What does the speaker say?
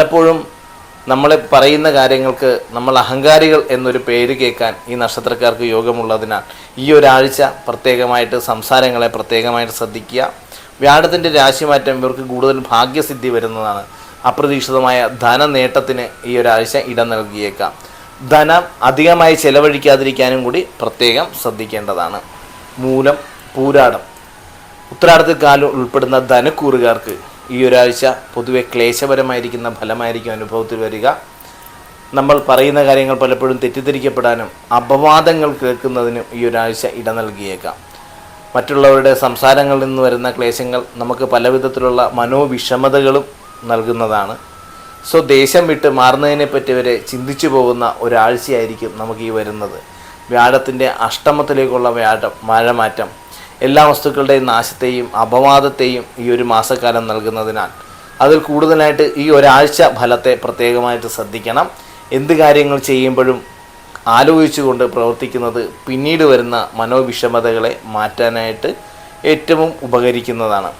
പലപ്പോഴും നമ്മൾ പറയുന്ന കാര്യങ്ങൾക്ക് നമ്മൾ അഹങ്കാരികൾ എന്നൊരു പേര് കേൾക്കാൻ ഈ നക്ഷത്രക്കാർക്ക് യോഗമുള്ളതിനാൽ ഈ ഒരാഴ്ച പ്രത്യേകമായിട്ട് സംസാരങ്ങളെ പ്രത്യേകമായിട്ട് ശ്രദ്ധിക്കുക. വ്യാഴത്തിൻ്റെ രാശിമാറ്റം ഇവർക്ക് കൂടുതൽ ഭാഗ്യസിദ്ധി വരുന്നതാണ്. അപ്രതീക്ഷിതമായ ധനനേട്ടത്തിന് ഈ ഒരാഴ്ച ഇടം നൽകിയേക്കാം. ധനം അധികമായി ചെലവഴിക്കാതിരിക്കാനും കൂടി പ്രത്യേകം ശ്രദ്ധിക്കേണ്ടതാണ്. മൂലം, പൂരാടം, ഉത്തരാടത്തിൽ കാലം ഉൾപ്പെടുന്ന ധനക്കൂറുകാർക്ക് ഈ ഒരാഴ്ച പൊതുവെ ക്ലേശപരമായിരിക്കുന്ന ഫലമായിരിക്കും അനുഭവത്തിൽ വരിക. നമ്മൾ പറയുന്ന കാര്യങ്ങൾ പലപ്പോഴും തെറ്റിദ്ധരിക്കപ്പെടാനും അപവാദങ്ങൾ കേൾക്കുന്നതിനും ഈ ഒരാഴ്ച ഇട നൽകിയേക്കാം. മറ്റുള്ളവരുടെ സംസാരങ്ങളിൽ നിന്ന് വരുന്ന ക്ലേശങ്ങൾ നമുക്ക് പലവിധത്തിലുള്ള മനോവിഷമതകളും നൽകുന്നതാണ്. ദേശം വിട്ട് മാറുന്നതിനെപ്പറ്റി വരെ ചിന്തിച്ചു പോകുന്ന ഒരാഴ്ചയായിരിക്കും നമുക്ക് ഈ വരുന്നത്. വ്യാഴത്തിൻ്റെ അഷ്ടമത്തിലേക്കുള്ള മഴമാറ്റം എല്ലാ വസ്തുക്കളുടെയും നാശത്തെയും അപവാദത്തെയും ഈ ഒരു മാസക്കാലം നൽകുന്നതിനാൽ അതിൽ കൂടുതലായിട്ട് ഈ ഒരാഴ്ച ഫലത്തെ പ്രത്യേകമായിട്ട് ശ്രദ്ധിക്കണം. എന്ത് കാര്യങ്ങൾ ചെയ്യുമ്പോഴും ആലോചിച്ചുകൊണ്ട് പ്രവർത്തിക്കുന്നത് പിന്നീട് വരുന്ന മനോവിഷമതകളെ മാറ്റാനായിട്ട് ഏറ്റവും ഉപകരിക്കുന്നതാണ്.